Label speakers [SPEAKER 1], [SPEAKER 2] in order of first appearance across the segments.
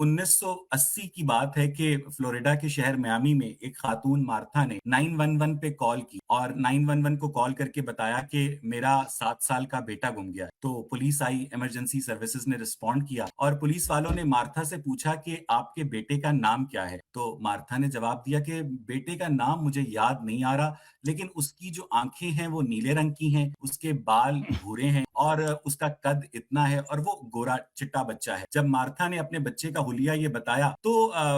[SPEAKER 1] 1980 की बात है कि फ्लोरिडा के शहर मियामी में एक खातून मार्था ने 911 पे कॉल की और 911 को कॉल करके बताया कि मेरा 7 साल का बेटा गुम गया है। तो पुलिस आई, इमरजेंसी सर्विसेज ने रिस्पॉन्ड किया और पुलिस वालों ने मार्था से पूछा कि आपके बेटे का नाम क्या है। तो मार्था ने जवाब दिया कि बेटे का नाम मुझे याद नहीं आ रहा, लेकिन उसकी जो आंखें हैं वो नीले रंग की हैं, उसके बाल भूरे हैं और उसका कद इतना है और वो गोरा चिट्टा बच्चा है। जब मार्था ने अपने बच्चे का हुलिया ये बताया तो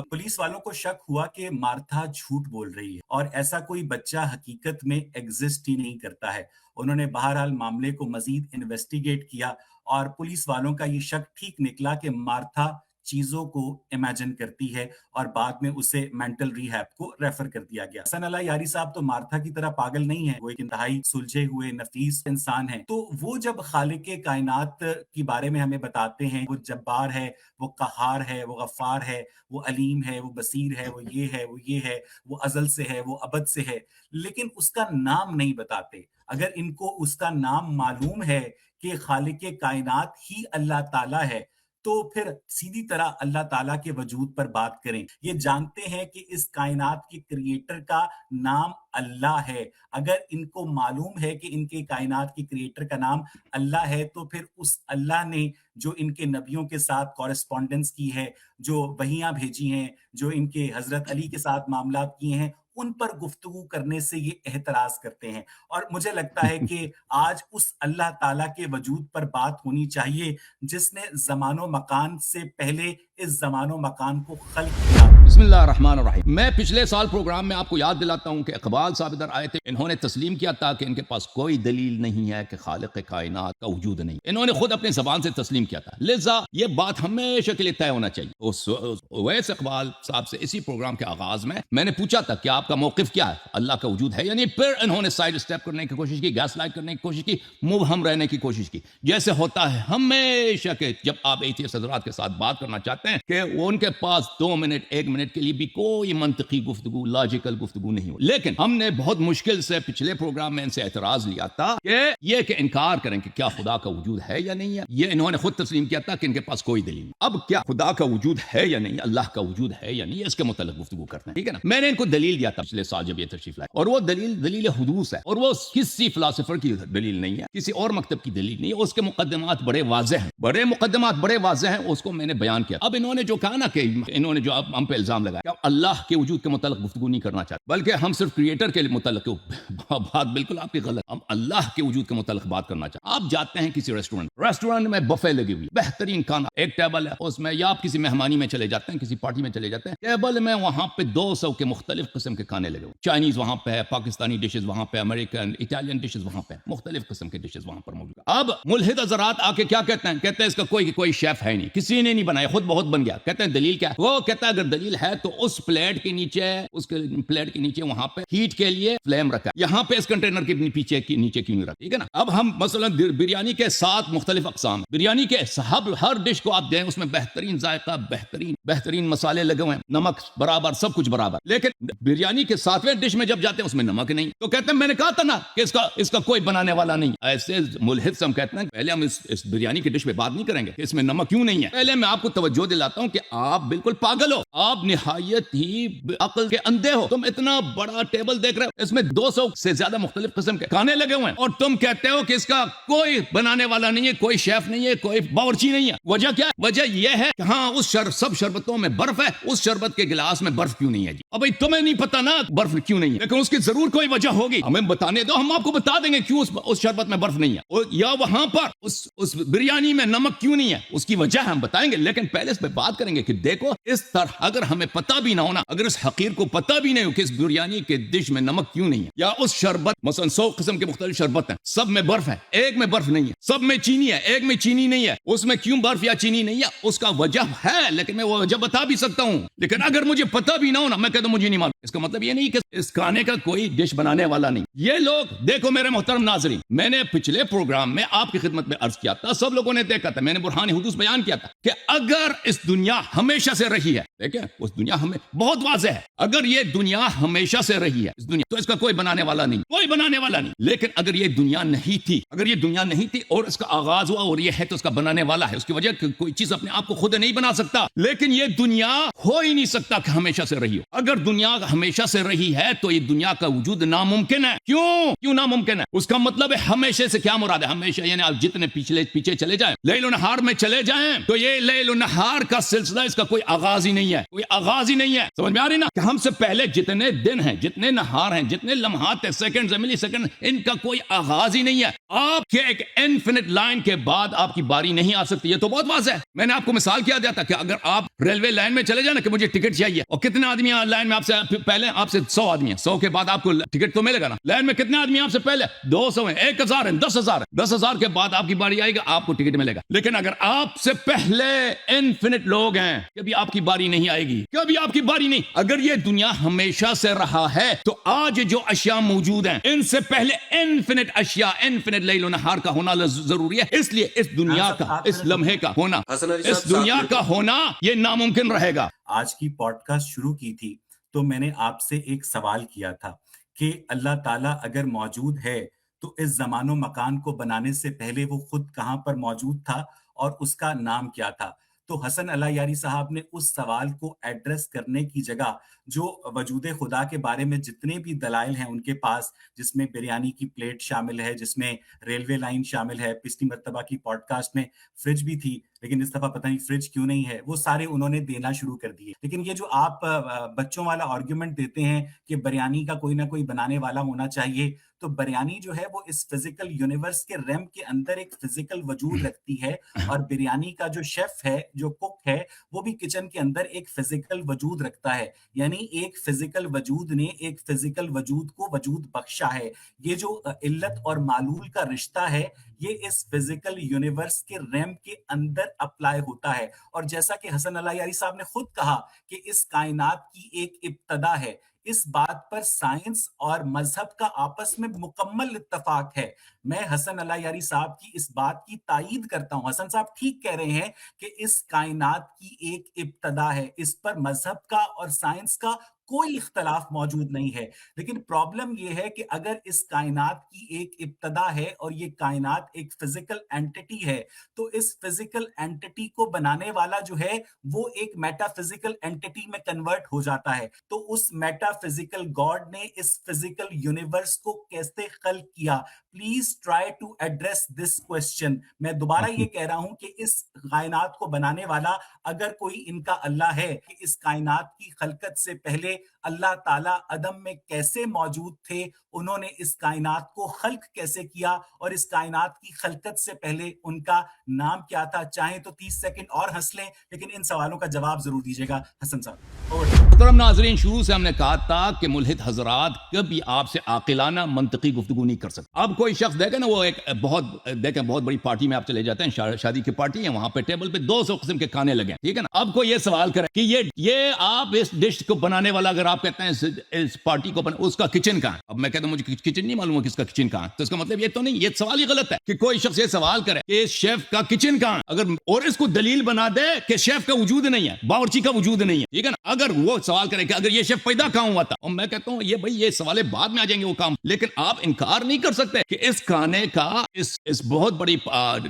[SPEAKER 1] पुलिस वालों को शक हुआ कि मार्था झूठ बोल रही है और ऐसा कोई बच्चा हकीकत में एग्जिस्ट ही नहीं करता है। उन्होंने बहरहाल मामले को मजीद इन्वेस्टिगेट किया और पुलिस वालों का ये शक ठीक निकला कि मार्था चीजों को इमेजिन करती है और बाद में उसे मेंटल रिहैब को रेफर कर दिया गया। हसन अल्लाह यारी साहब तो मार्था की तरह पागल नहीं है, वो एक इंतहाई सुलझे हुए नफीस इंसान है। तो वो जब खालिक कायनात के बारे में हमें बताते हैं, वो जब्बार है, वो कहार है, वो गफ्फार है, वो अलीम है, वो बसीर है, वो ये है, वो ये है, वो अजल से है, वो अबद से है, लेकिन उसका नाम नहीं बताते। अगर इनको उसका नाम मालूम है कि खालिक कायनात ही अल्लाह ताला है, तो फिर सीधी तरह अल्लाह ताला के वजूद पर बात करें। ये जानते हैं कि इस कायनात के क्रिएटर का नाम अल्लाह है। अगर इनको मालूम है कि इनके कायनात के क्रिएटर का नाम अल्लाह है, तो फिर उस अल्लाह ने जो इनके नबियों के साथ कॉरेस्पॉन्डेंस की है, जो वहियां भेजी हैं, जो इनके हजरत अली के साथ मामलात किए हैं, उन पर गुफ्तगू करने से ये एहतराज करते हैं। और मुझे लगता है कि आज उस अल्लाह ताला के वजूद पर बात होनी चाहिए जिसने ज़मानो मकान से पहले इस ज़मानो मकान को खल्क किया।
[SPEAKER 2] बिस्मिल्लाहिर्रहमानिर्रहीम। मैं पिछले साल प्रोग्राम में आपको याद दिलाता हूं कि इकबाल साहब इधर आए थे। इन्होंने तस्लीम किया था कि इनके पास कोई दलील नहीं है कि खालिक कायनात का वजूद नहीं। इन्होंने खुद अपनी जबान से तस्लीम किया था, लिहाजा ये बात हमेशा के लिए तय होना चाहिए। उस उवैस इकबाल साहब से इसी प्रोग्राम के आगाज में मैंने पूछा था कि आपका मौकिफ क्या है, अल्लाह का वजूद है या नहीं। फिर इन्होंने साइड स्टेप करने की कोशिश की, गैस लाइट करने की कोशिश की, मुबहम रहने की कोशिश की, जैसे होता है हमेशा के जब आप एथियस्ट हज़रात के साथ बात करना चाहते हैं कि वो उनके पास 2 मिनट 1 मिनट के लिए भी कोई मंतकी गुफ्तगू, लॉजिकल गुफ्तगू नहीं हो। लेकिन हमने बहुत मुश्किल से पिछले प्रोग्राम में इनसे एतराज लिया था कि ये कि इनकार करें कि क्या खुदा का वजूद है या नहीं है। ये इन्होंने खुद तस्लीम किया था कि इनके पास कोई दलील नहीं। अब क्या खुदा का वजूद है या नहीं, अल्लाह का वजूद है या नहीं, इसके मुतालिक गुफ्तगू करते हैं, ठीक है ना। मैंने इनको दलील दिया था पिछले साल जब ये तशरीफ लाए, और वो दलील हुदूस है, और वो किसी फिलासफर की दलील नहीं है, किसी और मकतब की दलील नहीं है। उसके मुकदमात बड़े वाज़ेह हैं, बड़े वाज़ेह हैं, उसको मैंने बयान किया। अब इन्होंने जो कहा ना कि इन्होंने जो हम पे इल्जाम लगाया अल्लाह के वजूद के मुतालिक गुफ्तगू नहीं करना चाहते, बल्कि हम सिर्फ क्रिएटर के मुतालिक, बात बिल्कुल आपकी गलत। हम अल्लाह के वजूद के मुतालिक बात करना चाहते। आप जाते हैं किसी रेस्टोरेंट में, बफे लगी हुई, बेहतरीन खाना, एक टेबल है उसमें, या आप किसी मेहमानी में चले जाते हैं, किसी पार्टी में चले जाते हैं, टेबल में वहां पे 200 के मुख्तलिफ किस्म के खाने लगे हुए, चाइनीज वहां पे है, पाकिस्तानी डिशेज वहां पे, अमेरिकन, इटालियन डिशेज वहां पे, मुख्तलिफ किस्म के डिशेज वहां पर मौजूद। अब मुल्हिद हज़रात आके क्या कहते हैं, कहते हैं इसका कोई शेफ है नहीं, किसी ने नहीं बनाया, खुद बहुत बन गया। कहते हैं दलील क्या है? वो कहता है अगर दलील है तो उस प्लेट के नीचे वहां पे हीट के लिए फ्लेम रखा है, यहाँ पे इस कंटेनर के नीचे क्यों नहीं रखा, ठीक है ना। अब हम मसलन बिरियानी के 7 मुख्तलिफ अक़साम, बिरियानी के हर डिश को आप दें, उसमें बेहतरीन जायका, बेहतरीन मसाले लगे हुए हैं, नमक बराबर, सब कुछ बराबर, लेकिन बिरियानी के 7वें डिश में जब जाते हैं उसमें नमक नहीं। तो कहते हैं मैंने कहा था ना कि इसका कोई बनाने वाला नहीं। ऐसे मुल्हिद से हम कहते हैं पहले हम इस बिरियानी की डिश पे बात नहीं करेंगे कि इसमें नमक क्यों नहीं है। पहले मैं आपको तवज्जो दिलाता हूं कि आप बिल्कुल पागल हो, आप निहायत ही अक्ल के अंधे हो। तुम इतना बड़ा टेबल देख रहे हो, इसमें 200 से ज्यादा मुख्तलिफ किस्म के खाने लगे हुए हैं, और तुम कहते हो कि इसका कोई बनाने वाला नहीं है, कोई शेफ नहीं है, कोई बावर्ची नहीं है। वजह क्या है? वजह यह है कि हाँ सब शरबतों में बर्फ है, उस शरबत के गिलास में बर्फ क्यों नहीं है जी? अब भाई तुम्हें नहीं पता ना बर्फ क्यों नहीं है, लेकिन उसकी जरूर कोई वजह होगी, हमें बताने दो, हम आपको बता देंगे क्यों उस शरबत में बर्फ नहीं है, या वहां पर उस बिरियानी में नमक क्यों नहीं है, उसकी वजह हम बताएंगे। लेकिन पहले इस पे बात करेंगे कि देखो इस तरह अगर हमें पता भी ना होना, अगर इस हकीर को पता भी नहीं हो कि इस बिरियानी के डिश में नमक क्यों नहीं है, या उस शरबत मसलन 100 किस्म के मुख्तलिफ शरबत हैं, सब में बर्फ है, एक में बर्फ नहीं है, सब में चीनी है, एक में चीनी नहीं है, उसमें क्यों बर्फ या चीनी नहीं है, उसका वजह है, लेकिन मैं वो वजह बता भी सकता हूं। लेकिन अगर मुझे पता भी ना हो ना, मैं कहता मुझे नहीं मालूम, इसका मतलब ये नहीं कि इस खाने का कोई डिश बनाने वाला नहीं। ये लोग देखो मेरे मोहतरम नाज़रीन, मैंने पिछले प्रोग्राम में आपकी खिदमत में अर्ज किया था, सब लोगों ने देखा था, मैंने बुरहान हुदूस बयान किया था कि अगर इस दुनिया हमेशा से रही है دیکھیں उस दुनिया हमें बहुत वाज़ेह है, अगर ये दुनिया हमेशा से रही है इस दुनिया तो इसका कोई बनाने वाला नहीं, कोई बनाने वाला नहीं. लेकिन अगर ये दुनिया नहीं थी, अगर ये दुनिया नहीं थी और इसका आगाज हुआ और ये है तो इसका बनाने वाला है, उसकी वजह कोई चीज अपने आप को खुद नहीं बना सकता. लेकिन ये दुनिया हो ही नहीं सकता कि हमेशा से रही हो. अगर दुनिया हमेशा से रही है तो ये दुनिया का वजूद नामुमकिन है. क्यों नामुमकिन है? उसका मतलब है हमेशा से क्या मुराद है? हमेशा यानी आप जितने पीछे चले जाएं, लैल नहार में चले जाएं, तो ये लैल नहार का सिलसिला इसका कोई आगाज ही नहीं है, कोई आगाज ही नहीं है. समझ में आ रही ना कि हमसे पहले जितने दिन हैं, जितने नहार हैं, जितने लम्हात सेकंड मिली सेकंड, इनका कोई आगाज ही नहीं है. आपके एक इनफिनिट लाइन के बाद आपकी बारी नहीं आ सकती. ये तो बहुत वाज़ेह है. मैंने आपको मिसाल किया दिया था कि अगर आप रेलवे लाइन में चले जाना कि मुझे टिकट चाहिए, और कितने आदमी लाइन में आपसे पहले, आपसे 100 आदमी है, 100 के बाद आपको टिकट तो मिलेगा ना. लाइन में कितने आदमी आपसे पहले? 200 है, 1000 है, 10,000 है. 10,000 के बाद आपकी बारी आएगी, आपको टिकट मिलेगा. लेकिन अगर आपसे पहले इनफिनिट लोग हैं, कभी आपकी बारी नहीं आएगी, कभी आपकी बारी नहीं. अगर ये दुनिया हमेशा से रहा है तो आज जो अशिया मौजूद हैं, इनसे पहले इनफिनिट अशिया, इनफिनिट लैल नहार का होना जरूरी है. इसलिए इस दुनिया का, इस लम्हे का होना, इस दुनिया का होना ये नामुमकिन रहेगा.
[SPEAKER 1] आज की पॉडकास्ट शुरू की थी तो मैंने आपसे एक सवाल किया था कि अल्लाह ताला अगर मौजूद है तो इस ज़मानो मकान को बनाने से पहले वो खुद कहाँ पर मौजूद था और उसका नाम क्या था. तो हसन अला यारी साहब ने उस सवाल को एड्रेस करने की जगह जो वजूद खुदा के बारे में जितने भी दलाइल हैं उनके पास, जिसमें बिरयानी की प्लेट शामिल है, जिसमें रेलवे लाइन शामिल है, पिछली मर्तबा की पॉडकास्ट में फ्रिज भी थी लेकिन इस दफा पता नहीं फ्रिज क्यों नहीं है, वो सारे उन्होंने देना शुरू कर दिए. लेकिन ये जो आप बच्चों वाला आर्ग्यूमेंट देते हैं कि बिरयानी का कोई ना कोई बनाने वाला होना चाहिए, तो बिरयानी जो है वो इस फिजिकल यूनिवर्स के रेम के अंदर एक फिजिकल वजूद रखती है, और बिरयानी का जो शेफ है, जो कुक है, वो भी किचन के अंदर एक फिजिकल वजूद रखता है. यानी एक फिजिकल वजूद ने एक फिजिकल वजूद को वजूद बख्शा है. ये जो इल्लत और मालूल का रिश्ता है, ये इस फिजिकल यूनिवर्स के रेम के अंदर अप्लाई होता है. और जैसा कि हसन अला यारी साहब ने खुद कहा कि इस कायनात की एक इब्तदा है, इस बात पर साइंस और मजहब का आपस में मुकम्मल इत्तफाक है. मैं हसन अला यारी साहब की इस बात की तायीद करता हूं. हसन साहब ठीक कह रहे हैं कि इस कायनात की एक इब्तदा है, इस पर मजहब का और साइंस का कोई इख्तलाफ मौजूद नहीं है. लेकिन प्रॉब्लम यह है कि अगर इस कायनात की एक इब्तदा है और ये कायनात एक फिजिकल एंटिटी है, तो इस फिजिकल एंटिटी को बनाने वाला जो है वो एक मेटाफिजिकल एंटिटी में कन्वर्ट हो जाता है. तो उस मेटाफिजिकल गॉड ने इस फिजिकल यूनिवर्स को कैसे खल्क किया? Please try to address this question. मैं दोबारा ये कह रहा हूं कि इस कायनात को बनाने वाला अगर कोई इनका अल्लाह है, कि इस कायनात की खलकत से पहले अल्लाह ताला अदम में कैसे मौजूद थे, उन्होंने इस कायनात को खल्क कैसे किया, और इस कायनात की खलकत से पहले उनका नाम क्या था. चाहे तो 30 सेकंड और हंस लें, लेकिन इन सवालों का जवाब जरूर दीजिएगा. हसन साहब.
[SPEAKER 2] मोहतरम नाज़रीन, शुरू से हमने कहा था कि मुल्हिद हजरात कभी आपसे आकिलाना मंतकी गुफ्तगू नहीं कर सकते. अब कोई शख्स देखे ना, वो एक बहुत बड़ी पार्टी में आप चले जाते हैं, शादी की पार्टी है, वहां पे टेबल पे 200 किस्म के खाने लगे, ठीक है ना. अब कोई ये सवाल करे कि ये आप इस डिश को बनाने वाला, अगर आप कहते हैं इस पार्टी को उसका किचन कहाँ है, अब मैं कहता हूं मुझे किचन नहीं मालूम है किसका किचन कहाँ है, तो इसका मतलब ये तो नहीं, ये सवाल ही गलत है कि कोई शख्स ये सवाल करे कि इस शेफ का किचन कहाँ है, अगर और इसको दलील बना दे कि शेफ का वजूद नहीं है, बावर्ची का वजूद नहीं है, ठीक है ना. अगर वो सवाल करे कि अगर ये शेफ पैदा कहाँ हुआ था, और मैं कहता हूं ये भाई ये सवाल बाद में आ जाएंगे वो काम, लेकिन आप इनकार नहीं कर सकते कि इस खाने का, इस बहुत बड़ी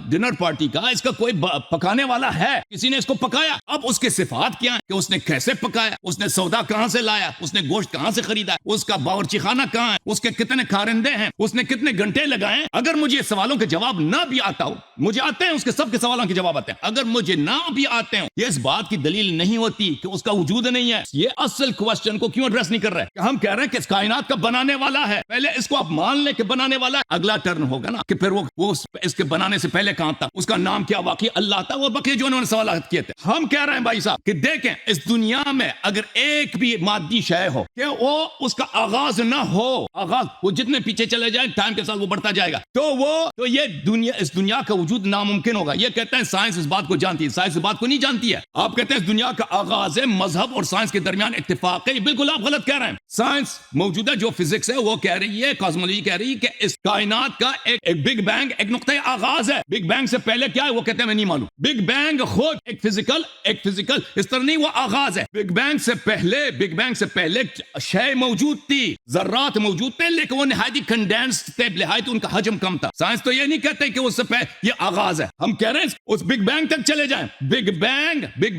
[SPEAKER 2] डिनर पार्टी का, इसका कोई पकाने वाला है, किसी ने इसको पकाया. अब उसके सिफात क्या है कि उसने कैसे पकाया, उसने सौदा कहां से लाया, उसने गोश्त कहां से खरीदा, उसका बावर्ची खाना कहां है, उसके कितने खारिंदे हैं, उसने कितने घंटे लगाए. अगर मुझे सवालों के जवाब ना भी आता हो, मुझे आते हैं, उसके सबके सवालों के जवाब आते हैं, अगर मुझे ना भी आते हो, ये इस बात की दलील नहीं होती कि उसका वजूद नहीं है. ये असल क्वेश्चन को क्यों एड्रेस नहीं कर रहे हैं? हम कह रहे हैं कि इस कायनात का बनाने वाला है, पहले इसको आप मान ले कि बनाने वाला है. अगला टर्न होगा ना कि फिर वो इसके बनाने से पहले कहां था, उसका नाम क्या, वाकई अल्लाह था, वो बकरी जो उन्होंने सवाल किए थे. हम कह रहे हैं भाई साहब कि देखें, इस दुनिया में अगर एक भी मादी शय हो कि वो उसका आगाज ना हो, आगाज वो जितने पीछे चले जाए टाइम के साथ वो बढ़ता जाएगा, तो ये दुनिया, इस दुनिया का वजूद नामुमकिन होगा. ये कहते हैं साइंस इस बात को जानती है, साइंस इस बात को नहीं जानती है. आप कहते हैं इस दुनिया का आगाज है, मजहब और साइंस के दरमियान इत्तेफाक है. बिल्कुल आप गलत कह रहे हैं. साइंस मौजूदा जो फिजिक्स है वो कह रही है, कॉस्मोलॉजी कह रही है कि इस कायनात کائنات کا ایک بگ بینگ ایک نقطۂ آغاز ہے. بگ بینگ سے پہلے کیا ہے وہ کہتے ہیں میں نہیں معلوم. بگ بینگ خود ایک فزیکل اس طرح نہیں, وہ آغاز ہے. بگ بینگ سے پہلے شے موجود تھی, ذرات موجود تھے, لیکن وہ نہایت کنڈینسڈ تھے, نہایت ان کا حجم کم تھا. سائنس تو یہ نہیں کہتے کہ اس سے پہلے یہ آغاز ہے. ہم کہہ رہے ہیں اس بگ بینگ تک چلے جائیں. بگ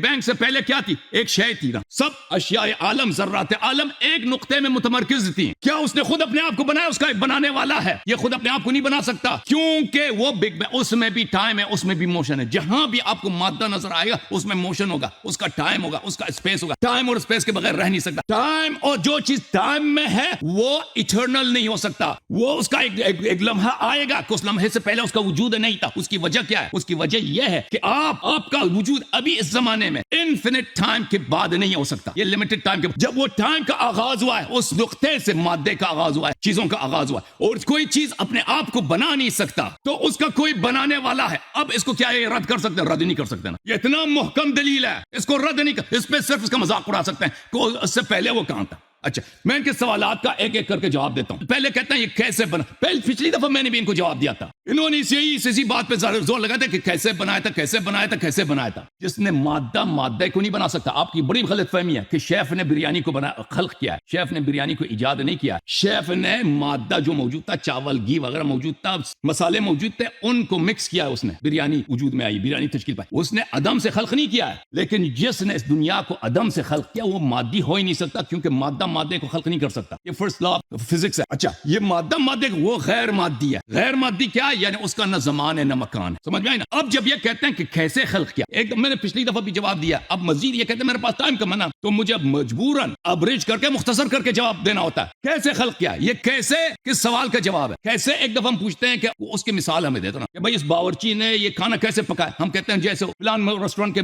[SPEAKER 2] بینگ سے پہلے کیا تھی؟ ایک شے تھی نا. سب اشیاء عالم, ذرات عالم ایک نقطے میں متمرکز تھی. کیا اس نے خود اپنے آپ کو بنایا؟ اس کا ایک بنانے والا ہے. یہ خود اپنے آپ کو نہیں بنا سکتا, کیونکہ وہ بگ بینگ, اس میں بھی ٹائم ہے, اس میں بھی موشن ہے. جہاں بھی آپ کو مادہ نظر آئے گا اس میں موشن ہوگا, اس کا ٹائم ہوگا, اس کا اسپیس ہوگا. ٹائم اور اسپیس کے بغیر رہ نہیں سکتا. ٹائم اور جو چیز ٹائم میں ہے وہ ایٹرنل نہیں ہو سکتا. وہ اس کا ایک لمحہ آئے گا کہ اس لمحے سے پہلے اس کا وجود نہیں تھا. اس کی وجہ کیا ہے؟ اس کی وجہ یہ ہے کہ آپ کا وجود ابھی اس زمانے میں انفینٹ ٹائم کے بعد نہیں ہو سکتا. یہ لمیٹڈ ٹائم کے, جب وہ ٹائم کا آغاز ہوا ہے, اس نقطے سے مادے کا آغاز ہوا ہے, چیزوں کا آغاز ہوا ہے, اور کوئی چیز اپنے آپ کو بنا نہیں سکتا تو اس کا کوئی بنانے والا ہے. اب اس کو کیا یہ رد کر سکتے ہیں؟ رد نہیں کر سکتے نا. یہ اتنا محکم دلیل ہے, اس کو رد نہیں کر, اس پہ صرف اس کا مذاق اڑا سکتے ہیں کہ اس سے پہلے وہ کہاں تھا. اچھا, میں ان کے سوالات کا ایک ایک کر کے جواب دیتا ہوں. پہلے کہتے ہیں یہ کیسے بنا. پچھلی دفعہ میں نے بھی ان کو جواب دیا تھا. انہوں نے اسی بات پہ زور لگا تھا کہ کیسے بنایا تھا. جس نے مادے کو نہیں بنا سکتا. آپ کی بڑی غلط فہمی ہے کہ شیف نے بریانی کو خلق کیا ہے. شیف نے بریانی کو ایجاد نہیں کیا. شیف نے مادہ جو موجود تھا, چاول, گھی وغیرہ موجود تھا, مسالے موجود تھے, ان کو مکس کیا. اس نے بریانی وجود میں آئی, بریانی تشکیل پائی. اس نے عدم سے خلق نہیں کیا ہے. لیکن جس نے اس دنیا کو عدم سے خلق کیا وہ مادی ہو ہی نہیں سکتا, کیونکہ مادے کو خلق نہیں کر سکتا. یہ فرسٹ لا آف فزکس ہے. اچھا, یہ مادے وہ غیر مادی ہے. غیر مادی کیا ہے؟ یعنی اس کا نہ زمان ہے نہ مکان ہے. سمجھ میں آئی نا. اب جب یہ کہتے ہیں کہ کیسے خلق کیا, ایک میں نے پچھلی دفعہ بھی جواب دیا. اب مزید یہ کہتے ہیں میرے پاس ٹائم کم ہے نا, تو مجھے اب مجبوراً ابریج کر کے مختصر کر کے جواب دینا ہوتا ہے. کیسے خلق کیا؟ یہ کیسے کس سوال کا جواب ہے. کیسے ایک دفعہ ہم پوچھتے ہیں کہ اس کی مثال ہمیں دیتا نا کہ بھائی اس باورچی نے یہ کھانا کیسے پکایا. ہم کہتے ہیں جیسے فلان ریسٹورینٹ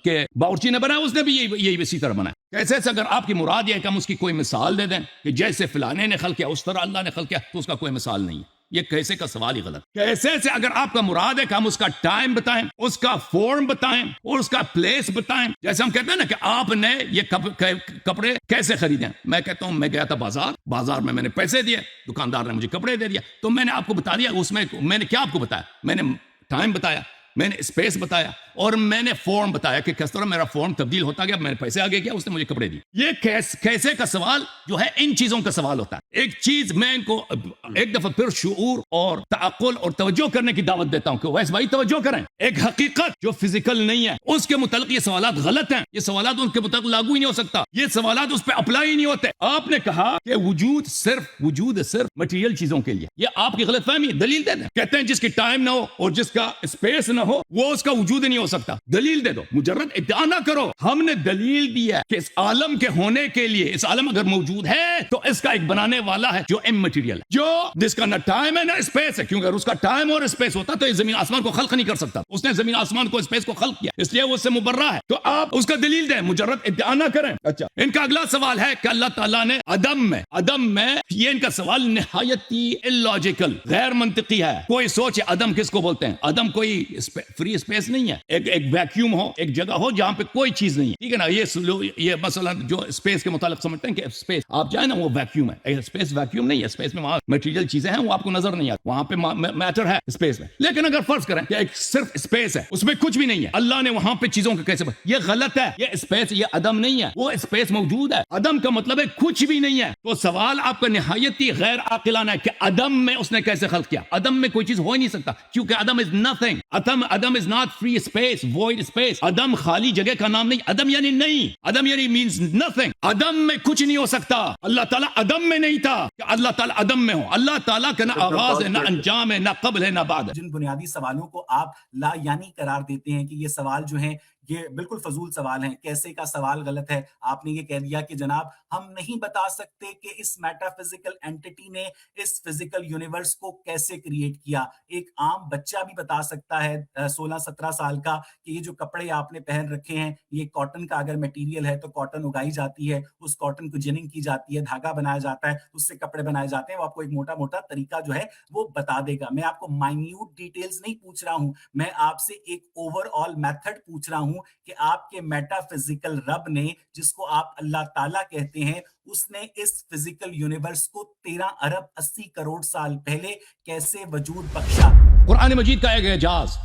[SPEAKER 2] کے باورچی نے بنایا, اس نے بھی یہی اسی طرح بنایا. کیسے سے اگر آپ کی مراد یہ ہے کہ ہم اس کی کوئی مثال دے دیں کہ جیسے فلانے نے خلق کیا اس طرح اللہ نے خلق کیا, تو اس کا کوئی مثال نہیں ہے. یہ کیسے کا سوال ہی غلط. کیسے سے اگر آپ کا مراد ہے کہ ہم اس کا ٹائم بتائیں, اس کا فارم بتائیں اور اس کا پلیس بتائیں, جیسے ہم کہتے ہیں نا کہ آپ نے یہ کپڑے کیسے خریدے. میں کہتا ہوں میں گیا تھا بازار میں نے پیسے دیے, دکاندار نے مجھے کپڑے دے دیا, تو میں نے آپ کو بتا دیا. اس میں نے کیا آپ کو بتایا؟ میں نے ٹائم بتایا, میں نے اسپیس بتایا, اور میں نے فارم بتایا کہ کس طرح میرا فارم تبدیل ہوتا گیا. میں نے پیسے آگے کیا, اس نے مجھے کپڑے دی. یہ کیسے کا سوال جو ہے ان چیزوں کا سوال ہوتا ہے. ایک چیز میں ان کو ایک دفعہ پھر شعور اور تعقل اور توجہ کرنے کی دعوت دیتا ہوں کہ ویسے بھائی توجہ کریں. ایک حقیقت جو فزیکل نہیں ہے اس کے متعلق یہ سوالات غلط ہیں. یہ سوالات ان کے متعلق لاگو ہی نہیں ہو سکتا. یہ سوالات اس پہ اپلائی ہی نہیں ہوتے. آپ نے کہا کہ وجود صرف مٹیریل چیزوں کے لیے. یہ آپ کی غلط فہمی ہے. دلیل دے دیں. کہتے ہیں جس کی ٹائم نہ ہو اور جس کا اسپیس نہ ہو وہ اس کا وجود ہی نہیں ہو سکتا. دلیل دے دو, مجرد ادعا نہ کرو. ہم نے دلیل دی ہے کہ اس عالم کے ہونے کے لیے, اس عالم اگر موجود ہے تو اس کا ایک بنانے والا ہے جو امٹیریل ہے, جو جس کا نہ ٹائم ہے نہ اسپیس ہے. کیونکہ اگر اس کا ٹائم اور اسپیس ہوتا تو یہ زمین آسمان کو خلق نہیں کر سکتا. اس نے زمین آسمان کو اسپیس کو خلق کیا, اس لیے وہ اس سے مبرہ ہے. تو آپ اس کا دلیل دیں, مجرد ادعا نہ کریں. اچھا, ان کا اگلا سوال ہے کہ اللہ تعالیٰ نے عدم میں یہ ان کا سوال نہایت ہی اللاجیکل, غیر منطقی ہے. کوئی سوچے عدم کس کو بولتے ہیں؟ عدم کوئی فری اسپیس نہیں ہے. ایک ویکیوم ہو, ایک جگہ ہو جہاں پہ کوئی چیز نہیں ہے. ٹھیک ہے نا. یہ مثلا جو اسپیس کے متعلق سمجھتے ہیں کہ اسپیس آپ جائیں نا وہ ویکیوم ہے. اسپیس ویکیوم نہیں ہے. اسپیس میں وہاں میٹیریل چیزیں ہیں وہ آپ کو نظر نہیں آتی. وہاں پہ میٹر ہے اسپیس میں. لیکن اگر فرض کریں کہ ایک صرف اسپیس ہے, اس میں کچھ بھی نہیں ہے, اللہ نے وہاں پہ چیزوں کا کیسے یہ غلط ہے. یہ اسپیس, یہ عدم نہیں ہے. وہ اسپیس موجود ہے. عدم کا مطلب ہے کچھ بھی نہیں ہے. تو سوال آپ کا نہایت ہی غیر عاقلانہ ہے کہ عدم میں اس نے کیسے خلق کیا. عدم میں کوئی چیز ہو ہی نہیں سکتا, کیونکہ عدم از نتھنگ. عدم is not free space, void space. عدم خالی جگہ کا نام نہیں. عدم یعنی نہیں. عدم یعنی means nothing. عدم میں کچھ نہیں ہو سکتا. اللہ تعالیٰ عدم میں نہیں تھا کہ اللہ تعالیٰ عدم میں ہو. اللہ تعالیٰ کا نہ آغاز ہے, نہ انجام ہے, نہ قبل ہے, نہ بعد ہے.
[SPEAKER 1] جن بنیادی سوالوں کو آپ لا یعنی قرار دیتے ہیں کہ یہ سوال جو ہیں یہ بالکل فضول سوال ہیں, کیسے کا سوال غلط ہے. آپ نے یہ کہہ دیا کہ جناب ہم نہیں بتا سکتے کہ اس میٹا فزیکل اینٹی نے اس فزیکل یونیورس کو کیسے کریٹ کیا. ایک عام بچہ بھی بتا سکتا ہے 16-17 سال کا کہ یہ جو کپڑے آپ نے پہن رکھے ہیں یہ کاٹن کا اگر مٹیریل ہے تو کاٹن اگائی جاتی ہے, اس کاٹن کو جننگ کی جاتی ہے, دھاگا بنایا جاتا ہے, اس سے کپڑے بنائے جاتے ہیں. وہ آپ کو ایک موٹا طریقہ جو ہے وہ بتا دے گا. میں آپ کو مائنیوٹ ڈیٹیلز نہیں پوچھ رہا ہوں, میں آپ سے ایک اوور آل میتھڈ پوچھ رہا ہوں ہوں کہ آپ کے میٹا فزیکل رب نے، جس کو آپ اللہ تعالیٰ کہتے ہیں، اس نے اس فزیکل یونیورس کو 13 ارب 80 کروڑ سال پہلے کیسے وجود بخشا؟
[SPEAKER 2] قرآن مجید کا ایک اعجاز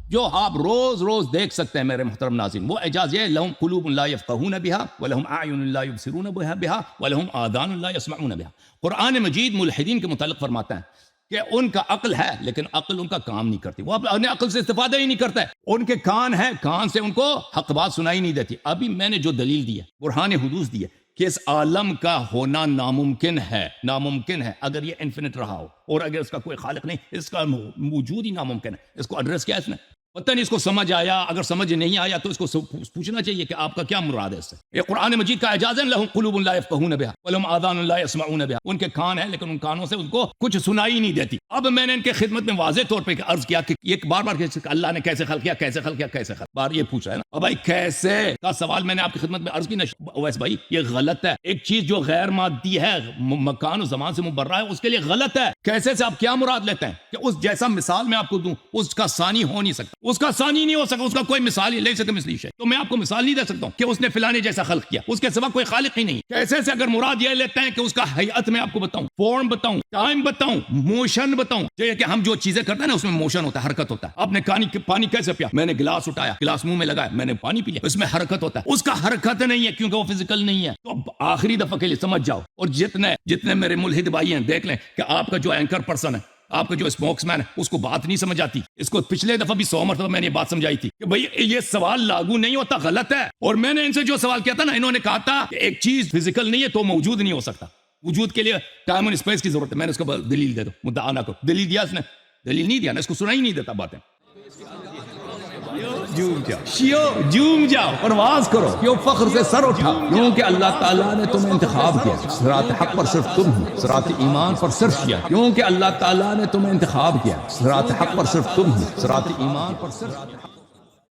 [SPEAKER 2] جو آپ روز روز دیکھ سکتے ہیں میرے محترم ناظرین، وہ اعجاز یہ لہم قلوب لا یفقہون بہا ولہم اعین لا یبصرون بہا ولہم آذان لا یسمعون بہا۔ قرآن مجید ملحدین کے متعلق فرماتا ہے کہ ان کا عقل ہے لیکن عقل ان کا کام نہیں کرتی، وہ اپنے عقل سے استفادہ ہی نہیں کرتا ہے۔ ان کے کان ہیں، کان سے ان کو حق بات سنائی نہیں دیتی۔ ابھی میں نے جو دلیل دی ہے، برہان حدوث دی ہے کہ اس عالم کا ہونا ناممکن ہے اگر یہ انفینٹ رہا ہو، اور اگر اس کا کوئی خالق نہیں، اس کا موجود ہی ناممکن ہے۔ اس کو ایڈریس کیا ہے اس نے؟ پتہ نہیں اس کو سمجھ آیا، اگر سمجھ نہیں آیا تو اس کو پوچھنا چاہیے کہ آپ کا کیا مراد ہے اس سے۔ یہ قرآن مجید کا اعجاز ہے، لہم قلوب لا یفقہون بہا ولہم آذان لا یسمعون بہا۔ ان کے کان ہیں لیکن ان کانوں سے ان کو کچھ سنائی نہیں دیتی۔ اب میں نے ان کے خدمت میں واضح طور پہ عرض کیا کہ یہ بار بار اللہ نے کیسے خلق کیا، کیسے خلق کیا، کیسے خلق، بار یہ پوچھ رہا ہے نا۔ اب بھائی کیسے کا سوال میں نے آپ کی خدمت میں عرض کی نا اویس بھائی، یہ غلط ہے۔ ایک چیز جو غیر مادی ہے، مکان و زمان سے مبرہ ہے، اس کے لیے غلط ہے۔ کیسے سے آپ کیا مراد لیتے ہیں کہ اس جیسا مثال میں آپ کو دوں، اس کا ثانی ہو نہیں سکتا، اس کا ثانی نہیں ہو سکتا، اس کا کوئی مثال ہی لے سکے مثلی شے، تو میں آپ کو مثال نہیں دے سکتا ہوں کہ اس نے فلانے جیسا خلق کیا، اس کے سوا کوئی خالق ہی نہیں۔ کیسے سے اگر مراد یہ لیتے ہیں کہ اس کا ہیئت میں آپ کو بتاؤں، فارم بتاؤں، ٹائم بتاؤں، موشن بتاؤں، جو کہ ہم جو چیزیں کرتے ہیں نا اس میں موشن ہوتا ہے، حرکت ہوتا ہے۔ آپ نے پانی کیسے پیا؟ میں نے گلاس اٹھایا، گلاس منہ میں لگایا، میں نے پانی پی لیا، اس میں حرکت ہوتا ہے۔ اس کا حرکت نہیں ہے کیونکہ وہ فزیکل نہیں ہے۔ تو آخری دفعہ کے لیے سمجھ جاؤ، اور جتنے میرے ملحد بھائی ہیں دیکھ لیں کہ آپ کا جو اینکر پرسن ہے، آپ کا جو اسپوکس مین ہے، اس کو بات نہیں سمجھ آتی۔ اس کو پچھلے دفعہ بھی 100 مرتبہ میں نے یہ بات سمجھائی تھی کہ بھئی یہ سوال لاگو نہیں ہوتا، غلط ہے۔ اور میں نے ان سے جو سوال کیا تھا نا، انہوں نے کہا تھا کہ ایک چیز فزیکل نہیں ہے تو موجود نہیں ہو سکتا، وجود کے لیے ٹائم اور اسپیس کی ضرورت ہے۔ میں نے اس کو دلیل دے دو، مدعا نہ کرو۔ دلیل دیا اس نے؟ دلیل نہیں دیا نا، اس کو سنا ہی نہیں دیتا باتیں۔ جوم جاؤ، پرواز کرو، کیوں فخر سے سر اٹھا، کیونکہ اللہ تعالیٰ نے تمہیں انتخاب کیا، صراط حق پر صرف تم ہو، صراط ایمان پر صرف کیا، کیونکہ اللہ تعالیٰ نے تمہیں انتخاب کیا، صراط حق پر صرف تم ہو، صراط ایمان پر صرف